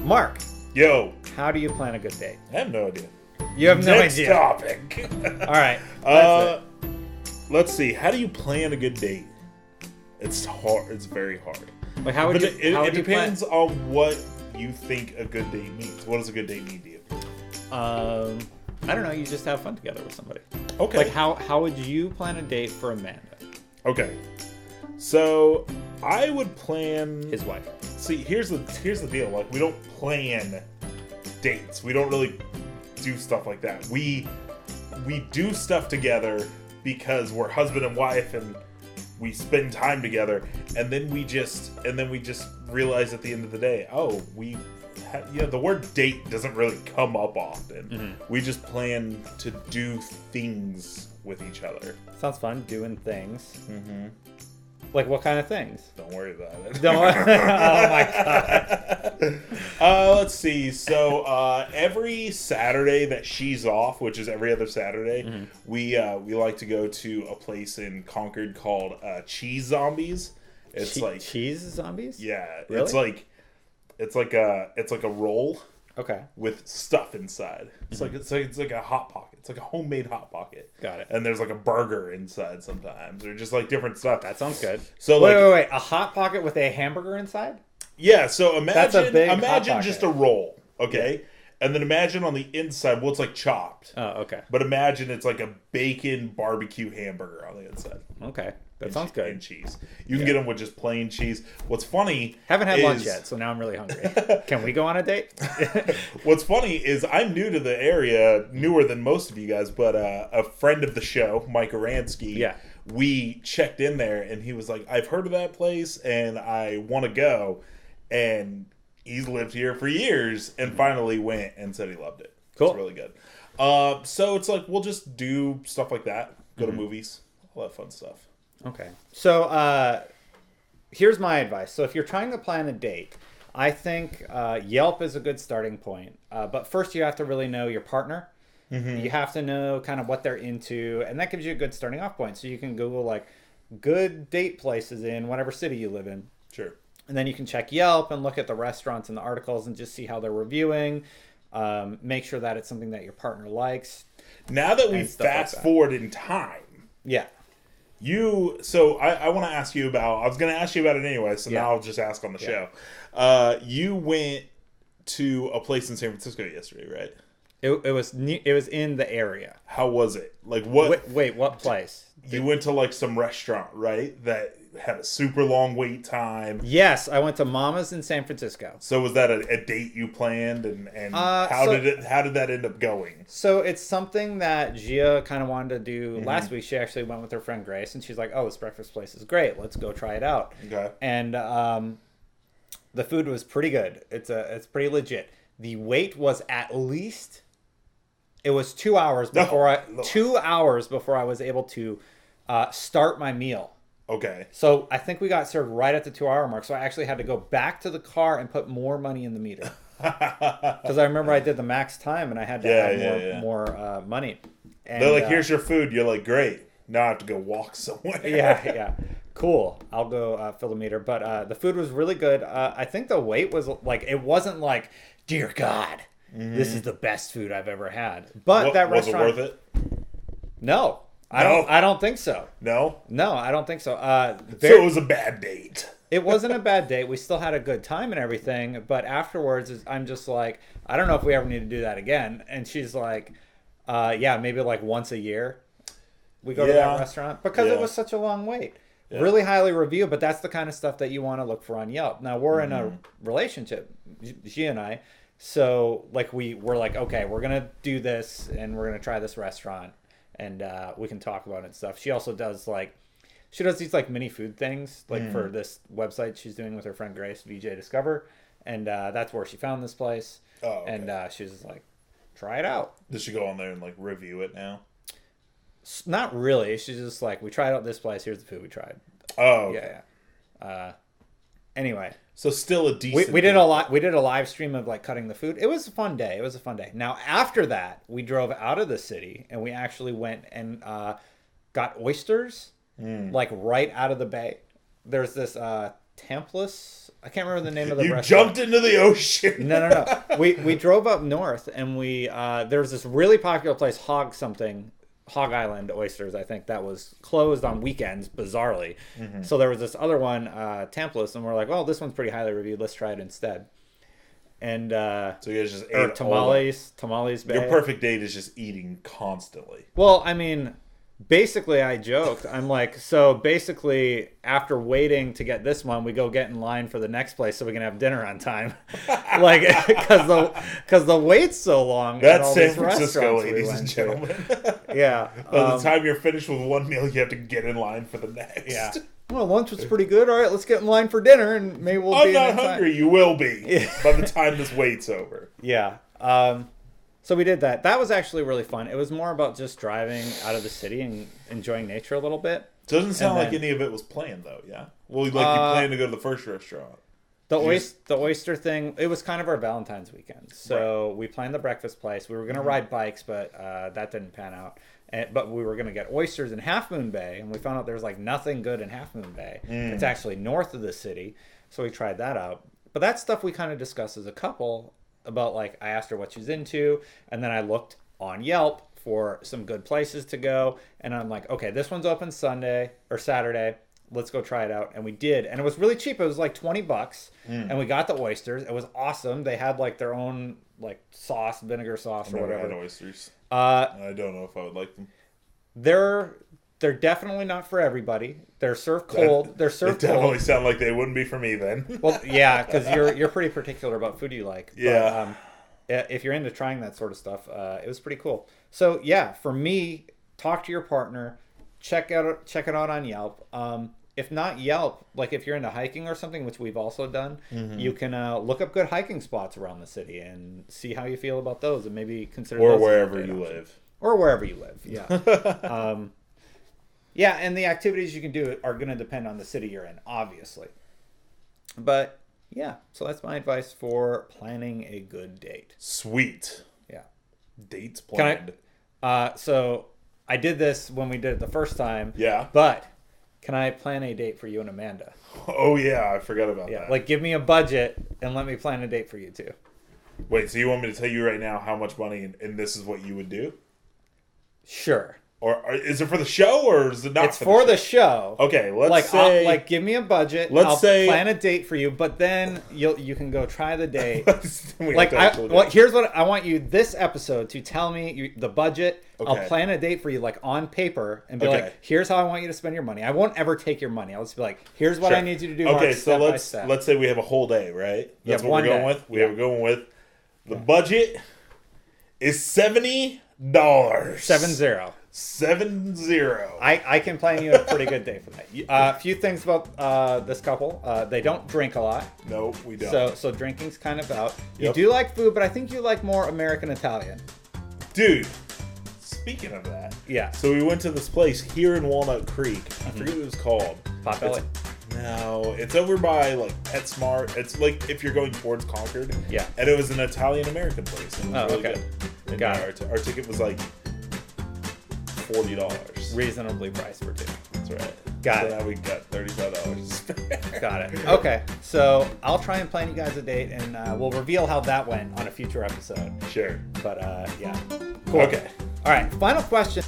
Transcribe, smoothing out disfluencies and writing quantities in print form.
Mark, Yo, how do you plan a good date? I have no idea. You have no Next idea. topic. All right. That's it. Let's see. How do you plan a good date? It's hard. It's very hard. Like, how would But you? How it would you plan? depends on what you think a good date means. What does a good date mean to you? I don't know. You just have fun together with somebody. Okay. Like, how would you plan a date for Amanda, Okay. So I would plan. his wife? See, here's the deal. Like, we don't plan dates. We don't really do stuff like that. We do stuff together because we're husband and wife, and we spend time together. And then we just realize at the end of the day, the word date doesn't really come up often. Mm-hmm. We just plan to do things with each other. Sounds fun. Doing things. Mm-hmm. Like, what kind of things? Don't worry about it. Don't. Oh my god. Let's see. So every Saturday that she's off, which is every other Saturday, Mm-hmm. we like to go to a place in Concord called Cheese Zombies. It's like cheese zombies. yeah, Really? it's like a roll Okay. with stuff inside. It's Mm-hmm. like a hot pocket. It's like a homemade hot pocket. Got it. And there's like a burger inside sometimes, or just like different stuff. That sounds good. So wait. A hot pocket with a hamburger inside? Yeah, so That's a big Hot imagine Pocket. just a roll, okay? And then imagine on the inside, well, it's like chopped. Oh, okay. But imagine it's like a bacon barbecue hamburger on the inside. Okay. That sounds And good. cheese. You can get them with just plain cheese. What's funny Haven't had is, lunch yet, so now I'm really hungry. Can we go on a date? What's funny is I'm new to the area, newer than most of you guys, but a friend of the show, Mike Aransky, Yeah. we checked in there, and he was like, I've heard of that place, and I want to go. And he's lived here for years, and finally went and said he loved it. Cool. It's really good. So it's like, we'll just do stuff like that. Go to movies. All that fun stuff. Okay. So here's my advice. So if you're trying to plan a date, I think Yelp is a good starting point. But first you have to really know your partner. Mm-hmm. You have to know kind of what they're into, and that gives you a good starting off point. So you can Google like good date places in whatever city you live in. Sure. And then you can check Yelp and look at the restaurants and the articles and just see how they're reviewing. Make sure that it's something that your partner likes. Now that we And stuff like fast that. forward in time, Yeah. I want to ask you about, I was going to ask you about it anyway, so Yeah. now I'll just ask on the show. You went to a place in San Francisco yesterday, right? It was in the area. How was it? Like what? Wait, what place? You went to like some restaurant, right? That had a super long wait time. Yes, I went to Mama's in San Francisco. So was that a date you planned, and how did that end up going? So it's something that Gia kind of wanted to do last week. She actually went with her friend Grace, and she's like, "Oh, this breakfast place is great. Let's go try it out." Okay. And the food was pretty good. It's pretty legit. The wait was at least. It was 2 hours before 2 hours before I was able to start my meal. Okay. So I think we got served right at the 2 hour mark. So I actually had to go back to the car and put more money in the meter. Because I remember I did the max time and I had to add more money. And, They're like, here's your food. You're like, great. Now I have to go walk somewhere. yeah. Cool. I'll go fill the meter. But the food was really good. I think the wait was like, it wasn't like, dear God, this is the best food I've ever had. But that restaurant. Was it worth it? No. I don't think so. No? No, I don't think so. So it was a bad date. It wasn't a bad date. We still had a good time and everything. But afterwards, I'm just like, I don't know if we ever need to do that again. And she's like, yeah, maybe like once a year we go to that restaurant. Because it was such a long wait. Yeah. Really highly reviewed, but that's the kind of stuff that you want to look for on Yelp. Now, we're in a relationship, she and I. So like we're like, okay, we're going to do this and we're going to try this restaurant. And we can talk about it and stuff. She also does she does these like mini food things for this website she's doing with her friend Grace, VJ Discover, and that's where she found this place. Oh, okay. And she's just like, try it out. Does she go on there and like review it now? Not really. She's just like, we tried out this place. Here's the food we tried. Oh, okay. Yeah. Anyway, so still a decent. We did a lot. We did a live stream of like cutting the food. It was a fun day. Now after that, we drove out of the city and we actually went and got oysters like right out of the bay. There's this Templus I can't remember the name of the You restaurant. jumped into the ocean. No. We drove up north, and there's this really popular place, Hog Island Oysters, I think, that was closed on weekends, bizarrely. Mm-hmm. So there was this other one, Templars, and we're like, well, this one's pretty highly reviewed. Let's try it instead. And So you guys just ate or all that. Tamales Bay. Your perfect date is just eating constantly. Well, I mean, basically, I joked. I'm like, so basically, after waiting to get this one, we go get in line for the next place so we can have dinner on time. Like, because the wait's so long. at That's all San these Francisco, restaurants we ladies went and to. gentlemen. Yeah. By the time you're finished with one meal, you have to get in line for the next. Yeah. Well, lunch was pretty good. All right, let's get in line for dinner, and maybe we'll I'm be not in time. hungry. You will be by the time this wait's over. Yeah. So we did that. That was actually really fun. It was more about just driving out of the city and enjoying nature a little bit. Doesn't sound And like then- any of it was planned, though, yeah? Well, like you planned to go to the first restaurant. The Just- oyster thing, it was kind of our Valentine's weekend. So we planned the breakfast place. We were going to ride bikes, but that didn't pan out. But we were going to get oysters in Half Moon Bay, and we found out there was like nothing good in Half Moon Bay. It's actually north of the city. So we tried that out. But that's stuff we kind of discussed as a couple about, like, I asked her what she's into, and then I looked on Yelp for some good places to go, and I'm like, okay, this one's open Sunday or Saturday. Let's go try it out. And we did. And it was really cheap. It was like $20. And we got the oysters. It was awesome. They had like their own like sauce, vinegar sauce or Never whatever. had oysters. Uh, I don't know if I would like them. they're definitely not for everybody. They're served cold. They're It served definitely cold. sound like they wouldn't be for me then. Well, yeah, because you're pretty particular about food you like. Yeah. But, if you're into trying that sort of stuff, it was pretty cool. So yeah, for me, talk to your partner, check it out on Yelp. If not Yelp, like if you're into hiking or something, which we've also done, you can look up good hiking spots around the city and see how you feel about those, and maybe consider Or those a wherever great you option. live. Or wherever you live. Yeah. Yeah, and the activities you can do are going to depend on the city you're in, obviously. But yeah, so that's my advice for planning a good date. Sweet. Yeah. Dates Can planned. So I did this when we did it the first time. Yeah. But can I plan a date for you and Amanda? Oh, yeah. I forgot about Yeah. that. Like, give me a budget and let me plan a date for you two. Wait, so you want me to tell you right now how much money and this is what you would do? Sure. Or is it for the show or is it not It's for the show. Okay, let's Like, say... like, give me a budget. Let's I'll say- plan a date for you, but then you can go try the date. We Like, have to actually do it. here's what I want you this episode to tell me the budget. Okay. I'll plan a date for you, like on paper, and be Okay. like, here's how I want you to spend your money. I won't ever take your money. I'll just be like, here's what Sure. I need you to do. Okay, Mark, so step by let's step. say we have a whole day, right? Yeah, That's what one we're going day. with. We're going with the budget is $70. 7-0. 70. I can plan you a pretty good day for that. A few things about this couple. They don't drink a lot. No, we don't. So drinking's kind of out. Yep. You do like food, but I think you like more American Italian. Dude, speaking of that, Yeah. so we went to this place here in Walnut Creek. I forget what it was called. Potbelly? No, it's over by like PetSmart. It's like if you're going towards Concord. Yeah. And it was an Italian American place. It was Oh, really okay. good. And Got our ticket was like $40. Reasonably priced for two. That's right. Got so it. now we got $35. Got it. Okay. So I'll try and plan you guys a date, and we'll reveal how that went on a future episode. Sure. But yeah. Cool. Okay. All right. Final question.